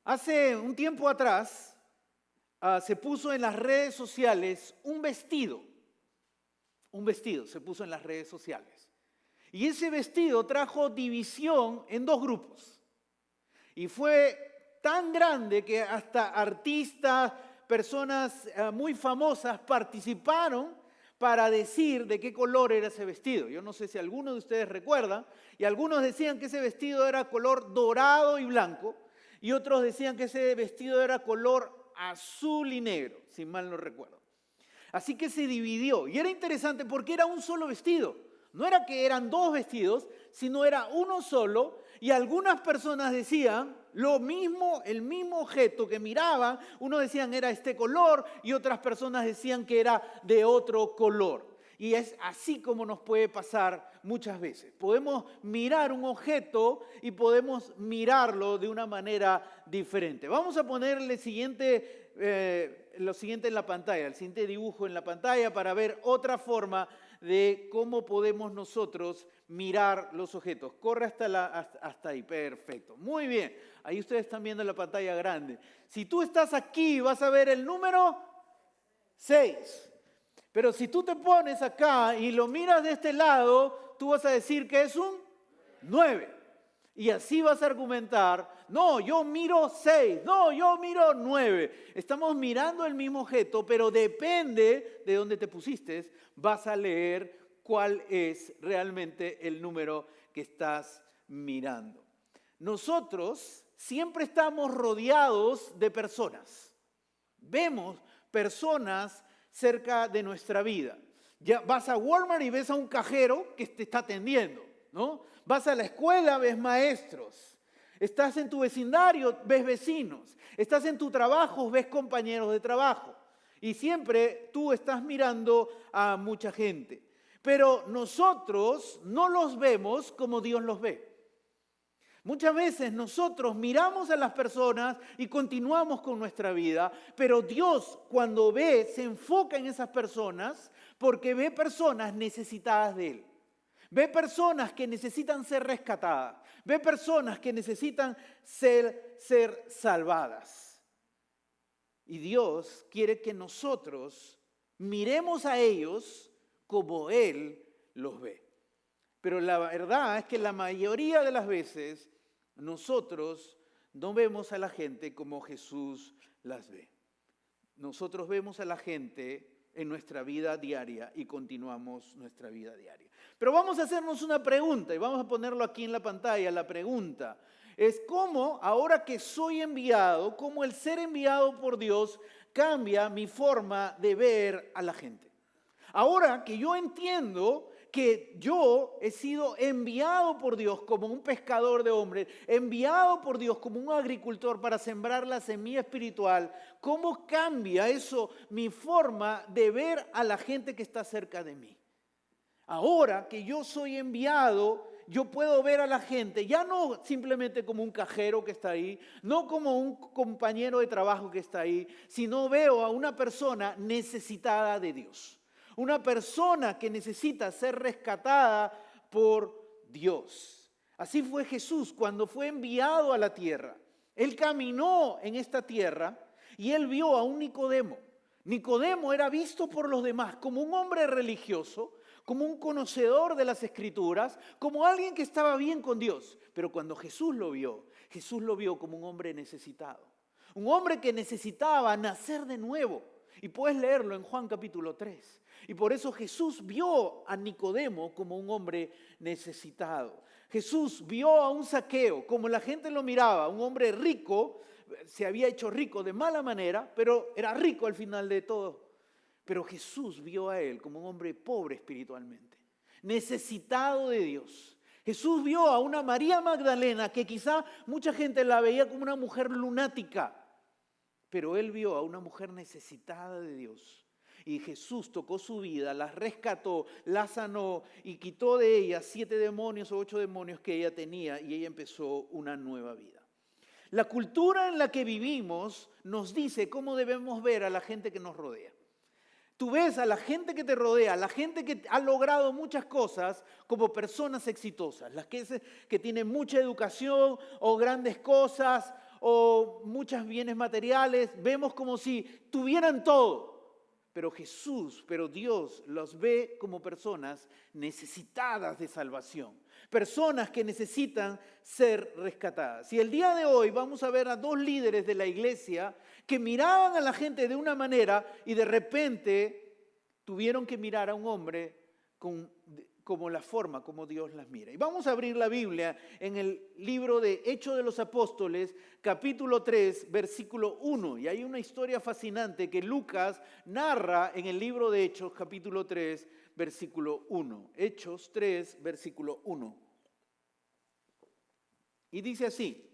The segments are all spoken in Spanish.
Hace un tiempo atrás se puso en las redes sociales un vestido se puso en las redes sociales. Y ese vestido trajo división en dos grupos. Y fue tan grande que hasta artistas, personas muy famosas participaron para decir de qué color era ese vestido. Yo no sé si alguno de ustedes recuerdan, y algunos decían que ese vestido era color dorado y blanco, y otros decían que ese vestido era color azul y negro, si mal no recuerdo. Así que se dividió, y era interesante porque era un solo vestido. No era que eran dos vestidos, sino era uno solo, y algunas personas decían lo mismo, el mismo objeto que miraban, unos decían era este color y otras personas decían que era de otro color. Y es así como nos puede pasar muchas veces. Podemos mirar un objeto y podemos mirarlo de una manera diferente. Vamos a ponerle lo siguiente en la pantalla, el siguiente dibujo en la pantalla para ver otra forma de cómo podemos nosotros mirar los objetos. Corre hasta ahí, perfecto. Muy bien, ahí ustedes están viendo la pantalla grande. Si tú estás aquí vas a ver el número 6. Pero si tú te pones acá y lo miras de este lado, tú vas a decir que es un 9. Y así vas a argumentar, no, yo miro 6, no, yo miro 9. Estamos mirando el mismo objeto, pero depende de dónde te pusiste, vas a leer cuál es realmente el número que estás mirando. Nosotros siempre estamos rodeados de personas. Vemos personas cerca de nuestra vida. Ya vas a Walmart y ves a un cajero que te está atendiendo, ¿no? Vas a la escuela, ves maestros. Estás en tu vecindario, ves vecinos. Estás en tu trabajo, ves compañeros de trabajo. Y siempre tú estás mirando a mucha gente. Pero nosotros no los vemos como Dios los ve. Muchas veces nosotros miramos a las personas y continuamos con nuestra vida, pero Dios cuando ve se enfoca en esas personas porque ve personas necesitadas de Él. Ve personas que necesitan ser rescatadas, ve personas que necesitan ser salvadas. Y Dios quiere que nosotros miremos a ellos como Él los ve. Pero la verdad es que la mayoría de las veces nosotros no vemos a la gente como Jesús las ve. Nosotros vemos a la gente en nuestra vida diaria y continuamos nuestra vida diaria. Pero vamos a hacernos una pregunta y vamos a ponerlo aquí en la pantalla. La pregunta es cómo, ahora que soy enviado, cómo el ser enviado por Dios cambia mi forma de ver a la gente. Ahora que yo entiendo que yo he sido enviado por Dios como un pescador de hombres, enviado por Dios como un agricultor para sembrar la semilla espiritual, ¿cómo cambia eso mi forma de ver a la gente que está cerca de mí? Ahora que yo soy enviado, yo puedo ver a la gente, ya no simplemente como un cajero que está ahí, no como un compañero de trabajo que está ahí, sino veo a una persona necesitada de Dios. Una persona que necesita ser rescatada por Dios. Así fue Jesús cuando fue enviado a la tierra. Él caminó en esta tierra y él vio a un Nicodemo. Nicodemo era visto por los demás como un hombre religioso, como un conocedor de las Escrituras, como alguien que estaba bien con Dios. Pero cuando Jesús lo vio como un hombre necesitado. Un hombre que necesitaba nacer de nuevo. Y puedes leerlo en Juan capítulo 3. Y por eso Jesús vio a Nicodemo como un hombre necesitado. Jesús vio a un Zaqueo como la gente lo miraba, un hombre rico, se había hecho rico de mala manera, pero era rico al final de todo. Pero Jesús vio a él como un hombre pobre espiritualmente, necesitado de Dios. Jesús vio a una María Magdalena que quizá mucha gente la veía como una mujer lunática, pero él vio a una mujer necesitada de Dios. Y Jesús tocó su vida, la rescató, la sanó y quitó de ella 7 demonios o 8 demonios que ella tenía y ella empezó una nueva vida. La cultura en la que vivimos nos dice cómo debemos ver a la gente que nos rodea. Tú ves a la gente que te rodea, a la gente que ha logrado muchas cosas como personas exitosas, las que tienen mucha educación o grandes cosas o muchos bienes materiales, vemos como si tuvieran todo. Pero Dios los ve como personas necesitadas de salvación, personas que necesitan ser rescatadas. Y el día de hoy vamos a ver a dos líderes de la iglesia que miraban a la gente de una manera y de repente tuvieron que mirar a un hombre como la forma como Dios las mira. Y vamos a abrir la Biblia en el libro de Hechos de los Apóstoles, capítulo 3, versículo 1. Y hay una historia fascinante que Lucas narra en el libro de Hechos, capítulo 3, versículo 1. Hechos 3, versículo 1. Y dice así: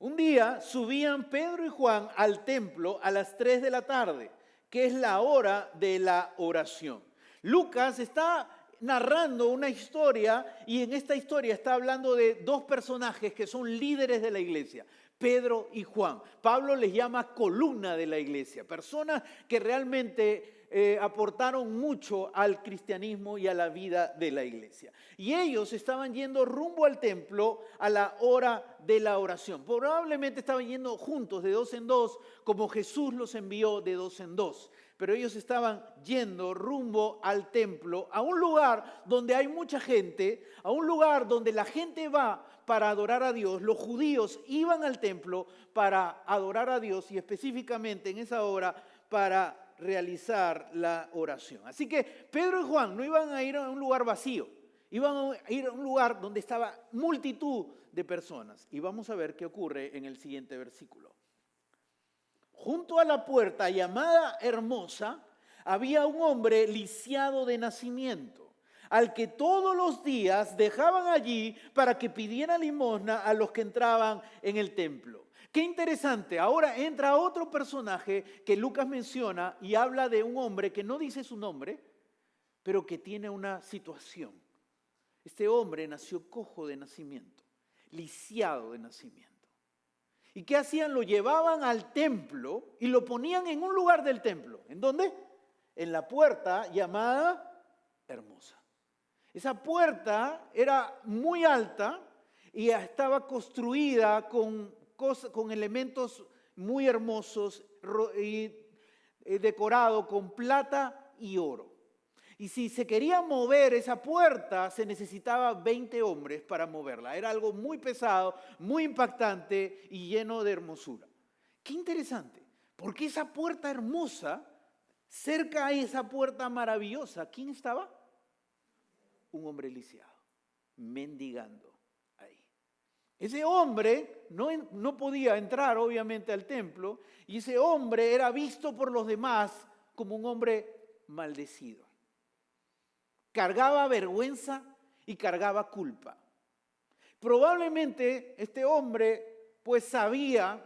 un día subían Pedro y Juan al templo a las 3 de la tarde, que es la hora de la oración. Lucas está narrando una historia y en esta historia está hablando de dos personajes que son líderes de la iglesia, Pedro y Juan. Pablo les llama columna de la iglesia, personas que realmente aportaron mucho al cristianismo y a la vida de la iglesia. Y ellos estaban yendo rumbo al templo a la hora de la oración. Probablemente estaban yendo juntos de dos en dos, como Jesús los envió de dos en dos. Pero ellos estaban yendo rumbo al templo, a un lugar donde hay mucha gente, a un lugar donde la gente va para adorar a Dios. Los judíos iban al templo para adorar a Dios y específicamente en esa hora para realizar la oración. Así que Pedro y Juan no iban a ir a un lugar vacío, iban a ir a un lugar donde estaba multitud de personas. Y vamos a ver qué ocurre en el siguiente versículo. Junto a la puerta llamada Hermosa había un hombre lisiado de nacimiento, al que todos los días dejaban allí para que pidiera limosna a los que entraban en el templo. Qué interesante, ahora entra otro personaje que Lucas menciona y habla de un hombre que no dice su nombre, pero que tiene una situación. Este hombre nació cojo de nacimiento, lisiado de nacimiento. ¿Y qué hacían? Lo llevaban al templo y lo ponían en un lugar del templo. ¿En dónde? En la puerta llamada Hermosa. Esa puerta era muy alta y estaba construida con elementos muy hermosos y decorado con plata y oro. Y si se quería mover esa puerta, se necesitaba 20 hombres para moverla. Era algo muy pesado, muy impactante y lleno de hermosura. Qué interesante, porque esa puerta hermosa, cerca a esa puerta maravillosa, ¿quién estaba? Un hombre lisiado, mendigando ahí. Ese hombre no podía entrar, obviamente, al templo, y ese hombre era visto por los demás como un hombre maldecido. Cargaba vergüenza y cargaba culpa. Probablemente este hombre pues sabía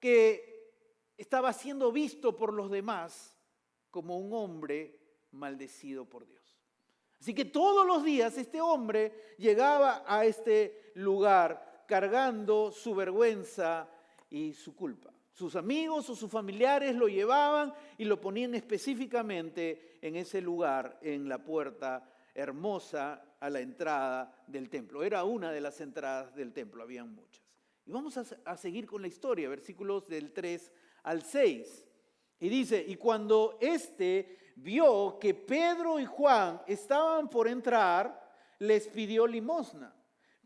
que estaba siendo visto por los demás como un hombre maldecido por Dios. Así que todos los días este hombre llegaba a este lugar cargando su vergüenza y su culpa. Sus amigos o sus familiares lo llevaban y lo ponían específicamente en ese lugar, en la puerta Hermosa a la entrada del templo. Era una de las entradas del templo, habían muchas. Y vamos a seguir con la historia, versículos del 3 al 6. Y dice, y cuando éste vio que Pedro y Juan estaban por entrar, les pidió limosna.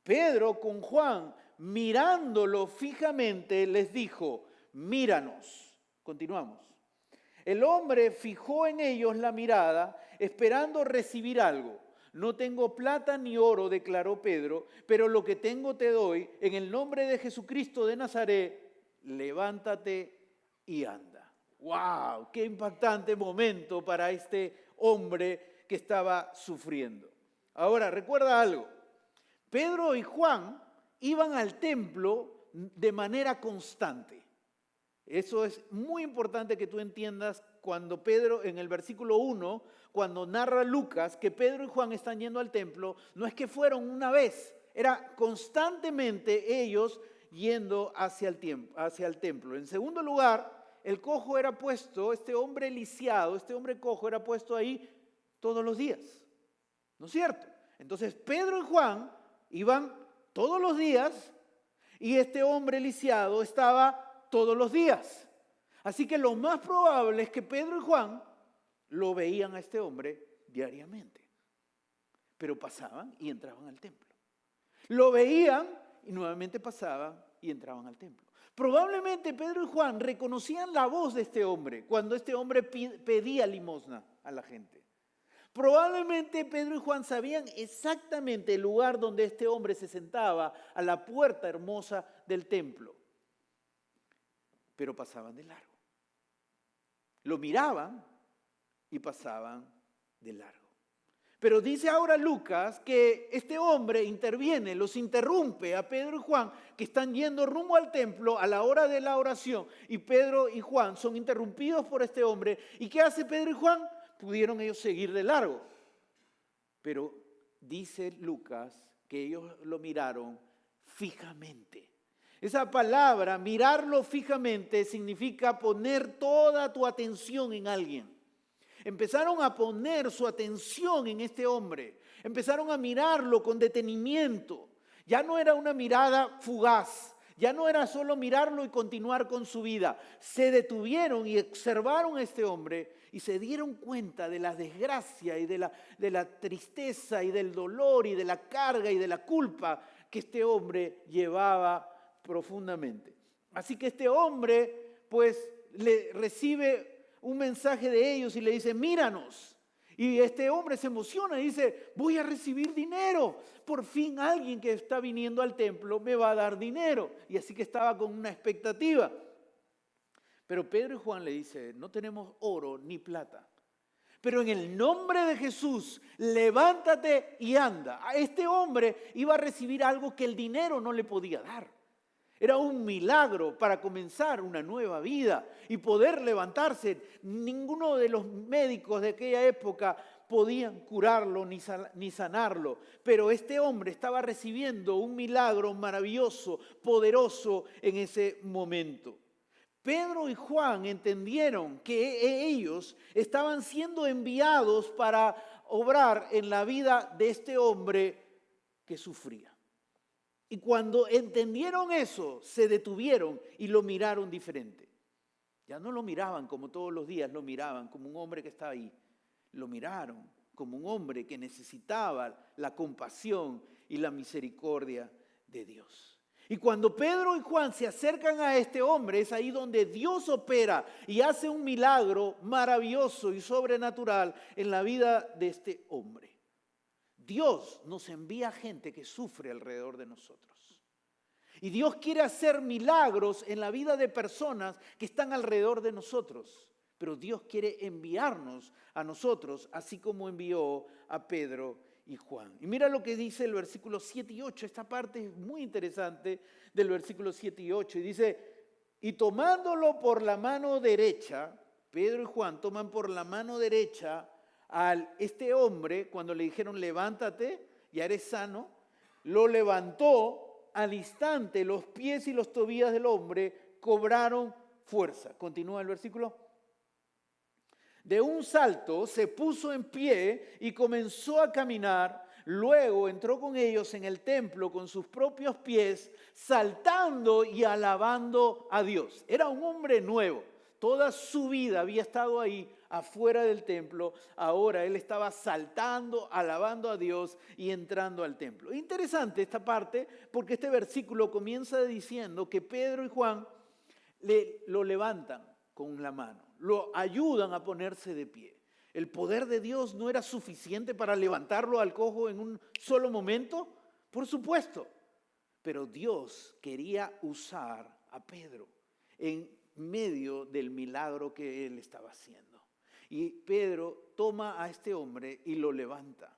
Pedro con Juan, mirándolo fijamente, les dijo, míranos. Continuamos. El hombre fijó en ellos la mirada, esperando recibir algo. No tengo plata ni oro, declaró Pedro, pero lo que tengo te doy. En el nombre de Jesucristo de Nazaret, levántate y anda. ¡Wow! ¡Qué impactante momento para este hombre que estaba sufriendo! Ahora, recuerda algo. Pedro y Juan iban al templo de manera constante. Eso es muy importante que tú entiendas cuando Pedro, en el versículo 1, cuando narra Lucas que Pedro y Juan están yendo al templo, no es que fueron una vez, era constantemente ellos yendo hacia el templo. En segundo lugar, el cojo era puesto, este hombre lisiado, este hombre cojo era puesto ahí todos los días, ¿no es cierto? Entonces Pedro y Juan iban todos los días y este hombre lisiado estaba todos los días. Así que lo más probable es que Pedro y Juan lo veían a este hombre diariamente. Pero pasaban y entraban al templo. Lo veían y nuevamente pasaban y entraban al templo. Probablemente Pedro y Juan reconocían la voz de este hombre cuando este hombre pedía limosna a la gente. Probablemente Pedro y Juan sabían exactamente el lugar donde este hombre se sentaba a la puerta hermosa del templo. Pero pasaban de largo. Lo miraban y pasaban de largo. Pero dice ahora Lucas que este hombre interviene, los interrumpe a Pedro y Juan, que están yendo rumbo al templo a la hora de la oración. Y Pedro y Juan son interrumpidos por este hombre. ¿Y qué hace Pedro y Juan? Pudieron ellos seguir de largo. Pero dice Lucas que ellos lo miraron fijamente. Esa palabra, mirarlo fijamente, significa poner toda tu atención en alguien. Empezaron a poner su atención en este hombre. Empezaron a mirarlo con detenimiento. Ya no era una mirada fugaz. Ya no era solo mirarlo y continuar con su vida. Se detuvieron y observaron a este hombre y se dieron cuenta de la desgracia y de la tristeza y del dolor y de la carga y de la culpa que este hombre llevaba profundamente. Así que este hombre pues le recibe un mensaje de ellos y le dice, míranos. Y este hombre se emociona y dice, voy a recibir dinero. Por fin alguien que está viniendo al templo me va a dar dinero. Y así que estaba con una expectativa. Pero Pedro y Juan le dicen, no tenemos oro ni plata. Pero en el nombre de Jesús, levántate y anda. Este hombre iba a recibir algo que el dinero no le podía dar. Era un milagro para comenzar una nueva vida y poder levantarse. Ninguno de los médicos de aquella época podían curarlo ni sanarlo. Pero este hombre estaba recibiendo un milagro maravilloso, poderoso en ese momento. Pedro y Juan entendieron que ellos estaban siendo enviados para obrar en la vida de este hombre que sufría. Y cuando entendieron eso, se detuvieron y lo miraron diferente. Ya no lo miraban como todos los días, lo miraban como un hombre que estaba ahí. Lo miraron como un hombre que necesitaba la compasión y la misericordia de Dios. Y cuando Pedro y Juan se acercan a este hombre, es ahí donde Dios opera y hace un milagro maravilloso y sobrenatural en la vida de este hombre. Dios nos envía gente que sufre alrededor de nosotros. Y Dios quiere hacer milagros en la vida de personas que están alrededor de nosotros. Pero Dios quiere enviarnos a nosotros, así como envió a Pedro y Juan. Y mira lo que dice el versículo 7 y 8. Esta parte es muy interesante del versículo 7 y 8. Y dice, y tomándolo por la mano derecha, Pedro y Juan toman por la mano derecha a este hombre, cuando le dijeron levántate, ya eres sano, lo levantó al instante, los pies y los tobillos del hombre cobraron fuerza. Continúa el versículo. De un salto se puso en pie y comenzó a caminar, luego entró con ellos en el templo con sus propios pies, saltando y alabando a Dios. Era un hombre nuevo, toda su vida había estado ahí, afuera del templo, ahora él estaba saltando, alabando a Dios y entrando al templo. Interesante esta parte porque este versículo comienza diciendo que Pedro y Juan lo levantan con la mano, lo ayudan a ponerse de pie. ¿El poder de Dios no era suficiente para levantarlo al cojo en un solo momento? Por supuesto, pero Dios quería usar a Pedro en medio del milagro que él estaba haciendo. Y Pedro toma a este hombre y lo levanta.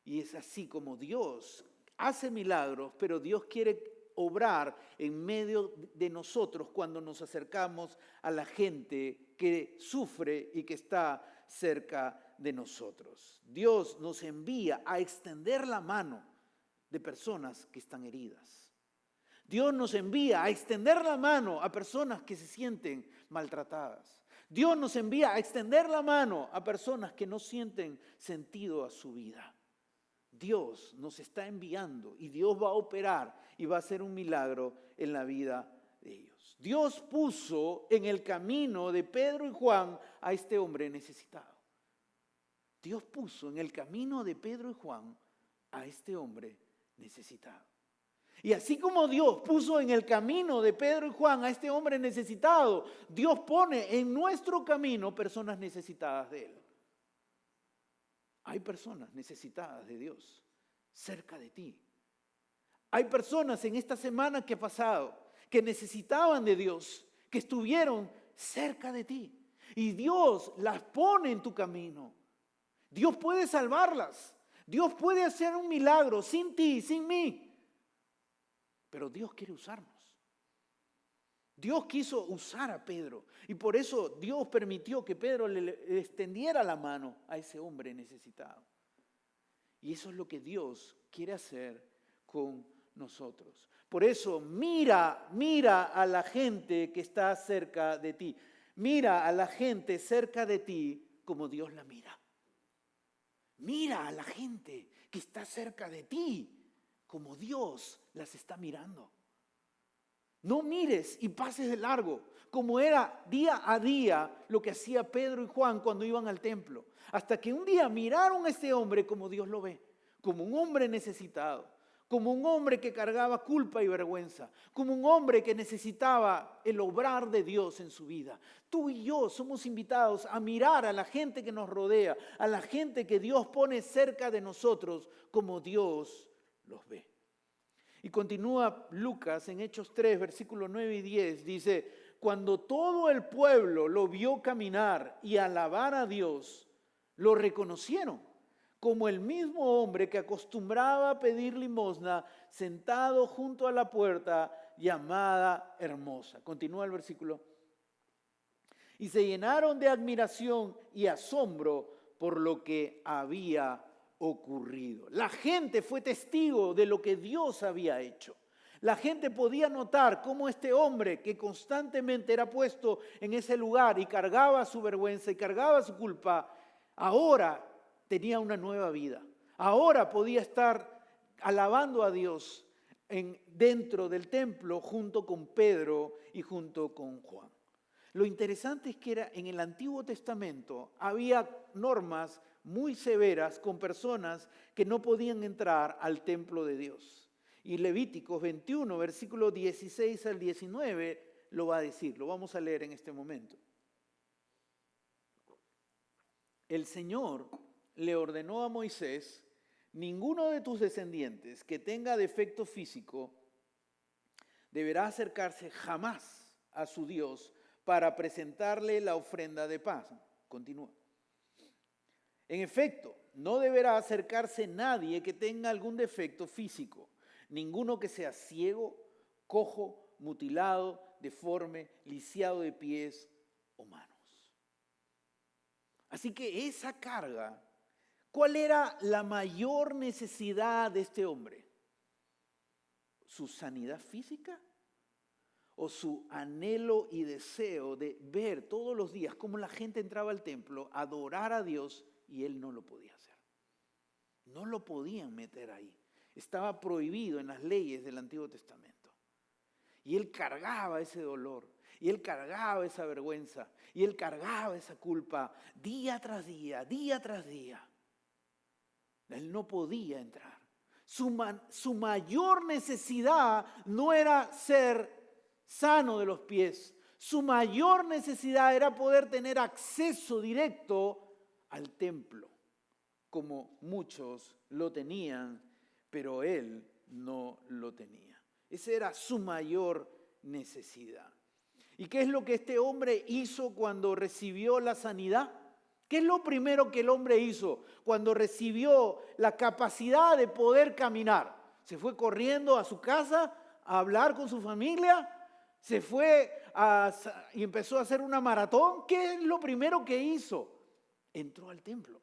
Y es así como Dios hace milagros, pero Dios quiere obrar en medio de nosotros cuando nos acercamos a la gente que sufre y que está cerca de nosotros. Dios nos envía a extender la mano de personas que están heridas. Dios nos envía a extender la mano a personas que se sienten maltratadas. Dios nos envía a extender la mano a personas que no sienten sentido a su vida. Dios nos está enviando y Dios va a operar y va a hacer un milagro en la vida de ellos. Dios puso en el camino de Pedro y Juan a este hombre necesitado. Dios puso en el camino de Pedro y Juan a este hombre necesitado. Y así como Dios puso en el camino de Pedro y Juan a este hombre necesitado, Dios pone en nuestro camino personas necesitadas de Él. Hay personas necesitadas de Dios cerca de ti. Hay personas en esta semana que ha pasado que necesitaban de Dios, que estuvieron cerca de ti. Y Dios las pone en tu camino. Dios puede salvarlas. Dios puede hacer un milagro sin ti, sin mí. Pero Dios quiere usarnos. Dios quiso usar a Pedro y por eso Dios permitió que Pedro le extendiera la mano a ese hombre necesitado. Y eso es lo que Dios quiere hacer con nosotros. Por eso mira a la gente que está cerca de ti. Mira a la gente cerca de ti como Dios la mira. Mira a la gente que está cerca de ti como Dios las está mirando. No mires y pases de largo, como era día a día lo que hacía Pedro y Juan cuando iban al templo. Hasta que un día miraron a este hombre como Dios lo ve, como un hombre necesitado, como un hombre que cargaba culpa y vergüenza, como un hombre que necesitaba el obrar de Dios en su vida. Tú y yo somos invitados a mirar a la gente que nos rodea, a la gente que Dios pone cerca de nosotros como Dios los ve. Y continúa Lucas en Hechos 3, versículos 9 y 10, dice, cuando todo el pueblo lo vio caminar y alabar a Dios, lo reconocieron como el mismo hombre que acostumbraba a pedir limosna sentado junto a la puerta llamada Hermosa. Continúa el versículo. Y se llenaron de admiración y asombro por lo que había ocurrido. La gente fue testigo de lo que Dios había hecho. La gente podía notar cómo este hombre que constantemente era puesto en ese lugar y cargaba su vergüenza y cargaba su culpa, ahora tenía una nueva vida. Ahora podía estar alabando a Dios dentro del templo junto con Pedro y junto con Juan. Lo interesante es que en el Antiguo Testamento había normas muy severas con personas que no podían entrar al templo de Dios. Y Levíticos 21, versículos 16 al 19, lo va a decir. Lo vamos a leer en este momento. El Señor le ordenó a Moisés, ninguno de tus descendientes que tenga defecto físico deberá acercarse jamás a su Dios para presentarle la ofrenda de paz. Continúa. En efecto, no deberá acercarse nadie que tenga algún defecto físico, ninguno que sea ciego, cojo, mutilado, deforme, lisiado de pies o manos. Así que esa carga, ¿cuál era la mayor necesidad de este hombre? ¿Su sanidad física? ¿O su anhelo y deseo de ver todos los días cómo la gente entraba al templo, adorar a Dios y él no lo podía hacer? No lo podían meter ahí. Estaba prohibido en las leyes del Antiguo Testamento. Y él cargaba ese dolor, y él cargaba esa vergüenza, y él cargaba esa culpa día tras día, día tras día. Él no podía entrar. Su mayor necesidad no era ser sano de los pies. Su mayor necesidad era poder tener acceso directo al templo, como muchos lo tenían, pero él no lo tenía. Esa era su mayor necesidad. ¿Y qué es lo que este hombre hizo cuando recibió la sanidad? ¿Qué es lo primero que el hombre hizo cuando recibió la capacidad de poder caminar? Se fue corriendo a su casa a hablar con su familia, se fue y empezó a hacer una maratón. ¿Qué es lo primero que hizo? Entró al templo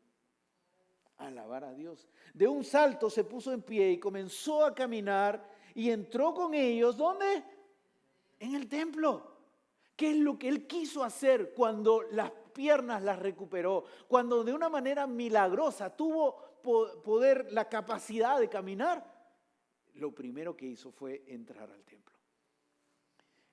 a alabar a Dios. De un salto se puso en pie y comenzó a caminar y entró con ellos. ¿Dónde? En el templo. ¿Qué es lo que él quiso hacer cuando las piernas las recuperó? Cuando de una manera milagrosa tuvo poder, la capacidad de caminar, lo primero que hizo fue entrar al templo.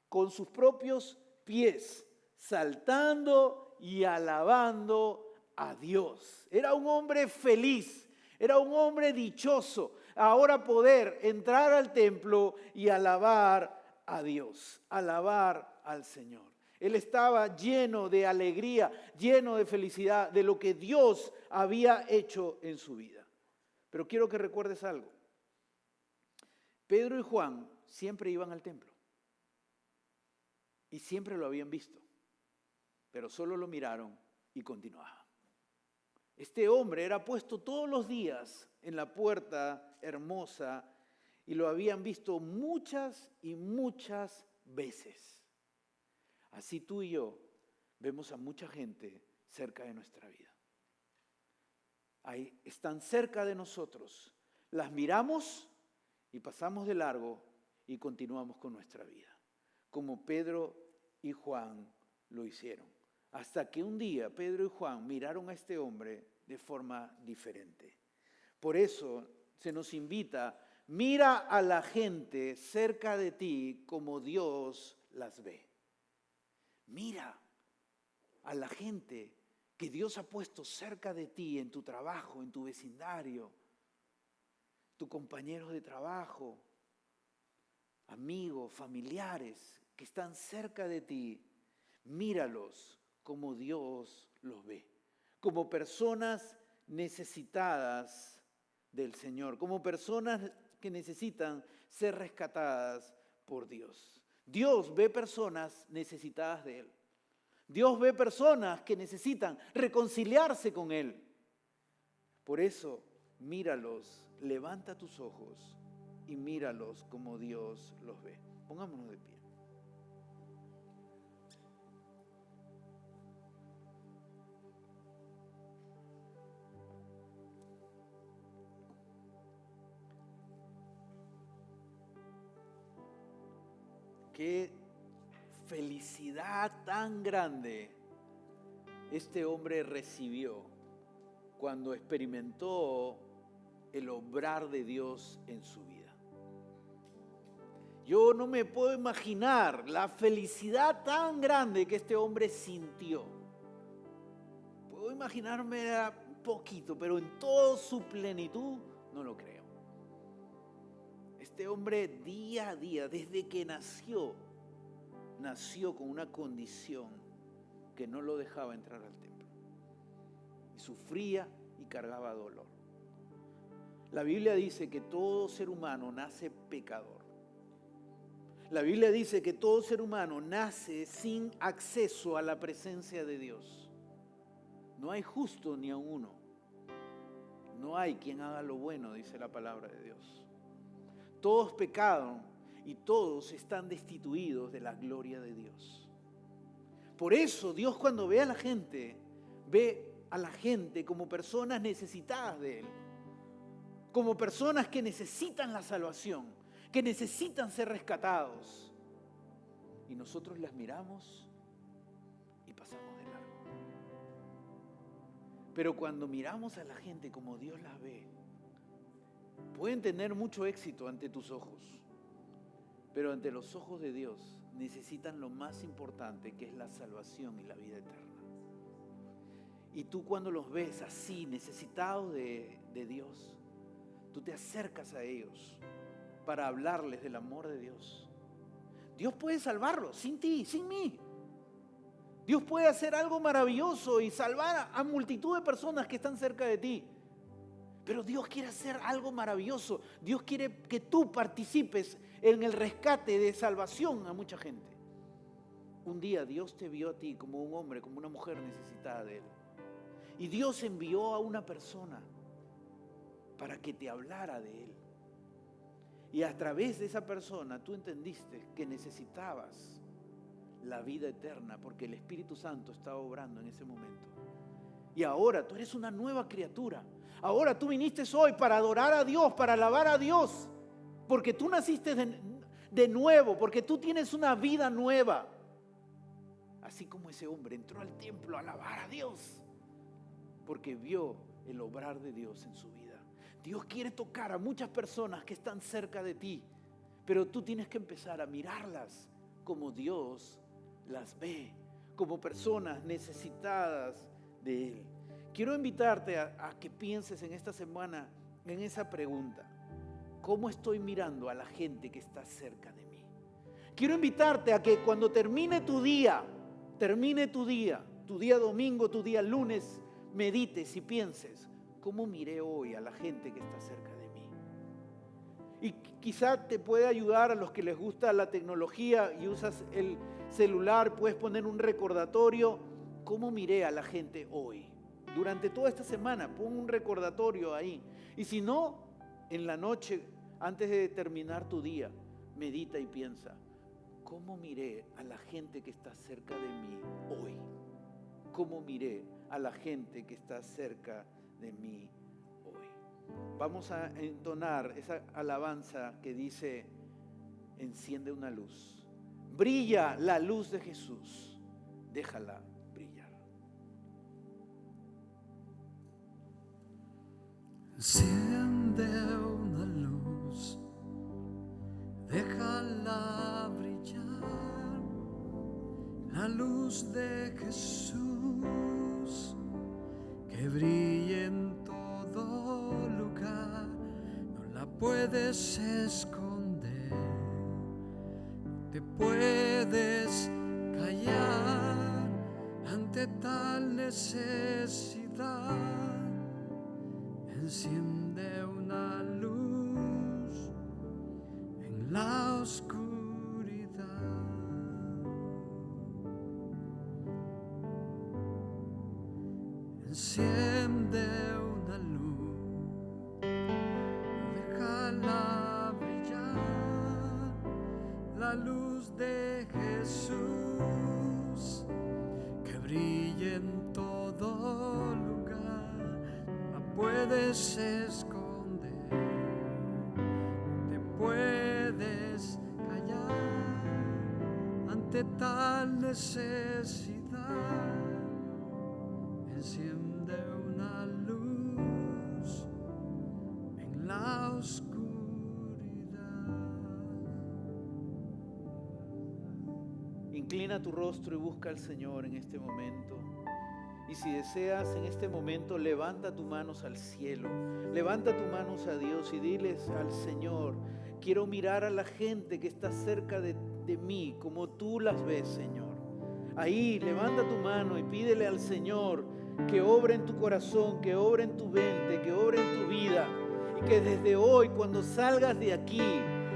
Con sus propios pies, saltando y alabando a Dios. Era un hombre feliz, era un hombre dichoso. Ahora poder entrar al templo y alabar a Dios, alabar al Señor. Él estaba lleno de alegría, lleno de felicidad de lo que Dios había hecho en su vida. Pero quiero que recuerdes algo. Pedro y Juan siempre iban al templo y siempre lo habían visto, pero solo lo miraron y continuaban. Este hombre era puesto todos los días en la puerta hermosa y lo habían visto muchas y muchas veces. Así tú y yo vemos a mucha gente cerca de nuestra vida. Ahí están cerca de nosotros, las miramos y pasamos de largo y continuamos con nuestra vida, como Pedro y Juan lo hicieron. Hasta que un día Pedro y Juan miraron a este hombre de forma diferente. Por eso se nos invita, mira a la gente cerca de ti como Dios las ve. Mira a la gente que Dios ha puesto cerca de ti, en tu trabajo, en tu vecindario, tus compañeros de trabajo, amigos, familiares que están cerca de ti. Míralos como Dios los ve, como personas necesitadas del Señor, como personas que necesitan ser rescatadas por Dios. Dios ve personas necesitadas de Él. Dios ve personas que necesitan reconciliarse con Él. Por eso, míralos, levanta tus ojos y míralos como Dios los ve. Pongámonos de pie. Qué felicidad tan grande este hombre recibió cuando experimentó el obrar de Dios en su vida. Yo no me puedo imaginar la felicidad tan grande que este hombre sintió. Puedo imaginarme un poquito, pero en toda su plenitud no lo creo. Este hombre día a día, desde que nació con una condición que no lo dejaba entrar al templo. Y sufría y cargaba dolor. La Biblia dice que todo ser humano nace pecador. La Biblia dice que todo ser humano nace sin acceso a la presencia de Dios. No hay justo ni a uno. No hay quien haga lo bueno, dice la palabra de Dios. Todos pecaron y todos están destituidos de la gloria de Dios. Por eso Dios, cuando ve a la gente como personas necesitadas de Él, como personas que necesitan la salvación, que necesitan ser rescatados. Y nosotros las miramos y pasamos de largo. Pero cuando miramos a la gente como Dios las ve, pueden tener mucho éxito ante tus ojos, pero ante los ojos de Dios necesitan lo más importante, que es la salvación y la vida eterna. Y tú, cuando los ves así, necesitados de Dios, tú te acercas a ellos para hablarles del amor de Dios. Dios puede salvarlos sin ti, sin mí. Dios puede hacer algo maravilloso y salvar a multitud de personas que están cerca de ti. Pero Dios quiere hacer algo maravilloso. Dios quiere que tú participes en el rescate de salvación a mucha gente. Un día Dios te vio a ti como un hombre, como una mujer necesitada de Él. Y Dios envió a una persona para que te hablara de Él. Y a través de esa persona tú entendiste que necesitabas la vida eterna, porque el Espíritu Santo estaba obrando en ese momento. Y ahora tú eres una nueva criatura. Ahora tú viniste hoy para adorar a Dios, para alabar a Dios, porque tú naciste de nuevo, porque tú tienes una vida nueva. Así como ese hombre entró al templo a alabar a Dios, porque vio el obrar de Dios en su vida. Dios quiere tocar a muchas personas que están cerca de ti, pero tú tienes que empezar a mirarlas como Dios las ve, como personas necesitadas de Él. Quiero invitarte a que pienses en esta semana en esa pregunta: ¿cómo estoy mirando a la gente que está cerca de mí? Quiero invitarte a que cuando termine tu día domingo, tu día lunes, medites y pienses: ¿cómo miré hoy a la gente que está cerca de mí? Y quizá te puede ayudar a los que les gusta la tecnología y usas el celular, puedes poner un recordatorio. ¿Cómo miré a la gente hoy? Durante toda esta semana, pon un recordatorio ahí. Y si no, en la noche, antes de terminar tu día, medita y piensa: ¿cómo miré a la gente que está cerca de mí hoy? ¿Cómo miré a la gente que está cerca de mí hoy? Vamos a entonar esa alabanza que dice: enciende una luz. Brilla la luz de Jesús. Déjala brillar. Enciende una luz, déjala brillar, la luz de Jesús, que brille en todo lugar, no la puedes esconder, no te puedes callar ante tal necesidad. Enciende una luz en la oscuridad. Enciende una luz, déjala brillar, la luz de Jesús, que brille en todo lugar. Puedes esconder, te puedes callar ante tal necesidad. Enciende una luz en la oscuridad. Inclina tu rostro y busca al Señor en este momento. Y si deseas en este momento, levanta tus manos al cielo, levanta tus manos a Dios y diles al Señor: quiero mirar a la gente que está cerca de mí como tú las ves, Señor. Ahí levanta tu mano y pídele al Señor que obre en tu corazón, que obre en tu mente, que obre en tu vida. Y que desde hoy, cuando salgas de aquí,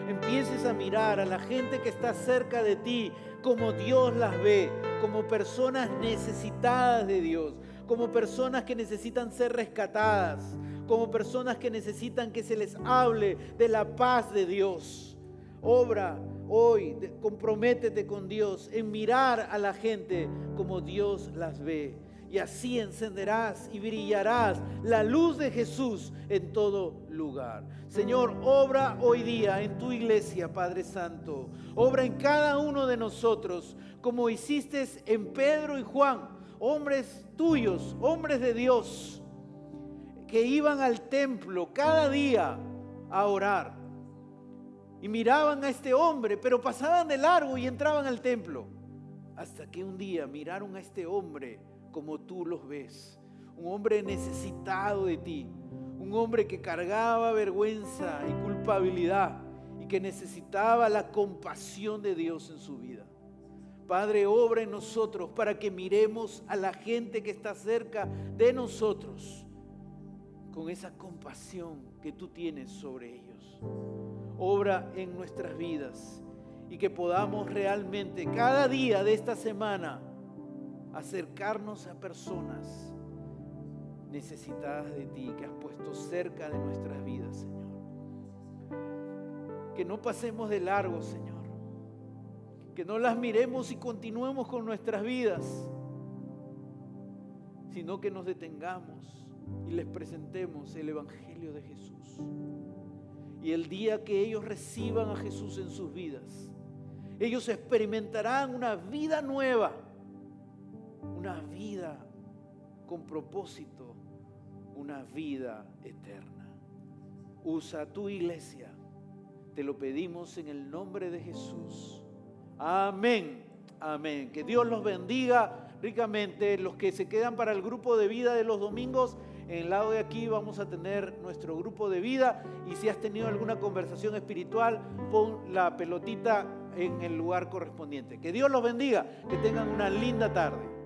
empieces a mirar a la gente que está cerca de ti como Dios las ve, como personas necesitadas de Dios, como personas que necesitan ser rescatadas, como personas que necesitan que se les hable de la paz de Dios. Obra hoy, comprométete con Dios en mirar a la gente como Dios las ve. Y así encenderás y brillarás la luz de Jesús en todo lugar. Señor, obra hoy día en tu iglesia, Padre Santo. Obra en cada uno de nosotros, como hiciste en Pedro y Juan, hombres tuyos, hombres de Dios, que iban al templo cada día a orar. Y miraban a este hombre, pero pasaban de largo y entraban al templo. Hasta que un día miraron a este hombre como tú los ves, un hombre necesitado de ti, un hombre que cargaba vergüenza y culpabilidad y que necesitaba la compasión de Dios en su vida. Padre, obra en nosotros para que miremos a la gente que está cerca de nosotros con esa compasión que tú tienes sobre ellos. Obra en nuestras vidas y que podamos realmente cada día de esta semana acercarnos a personas necesitadas de ti, que has puesto cerca de nuestras vidas, Señor. Que no pasemos de largo, Señor. Que no las miremos y continuemos con nuestras vidas, sino que nos detengamos y les presentemos el Evangelio de Jesús. Y el día que ellos reciban a Jesús en sus vidas, ellos experimentarán una vida nueva, una vida con propósito, una vida eterna. Usa tu iglesia. Te lo pedimos en el nombre de Jesús. Amén. Amén. Que Dios los bendiga ricamente. Los que se quedan para el grupo de vida de los domingos, en el lado de aquí vamos a tener nuestro grupo de vida. Y si has tenido alguna conversación espiritual, pon la pelotita en el lugar correspondiente. Que Dios los bendiga. Que tengan una linda tarde.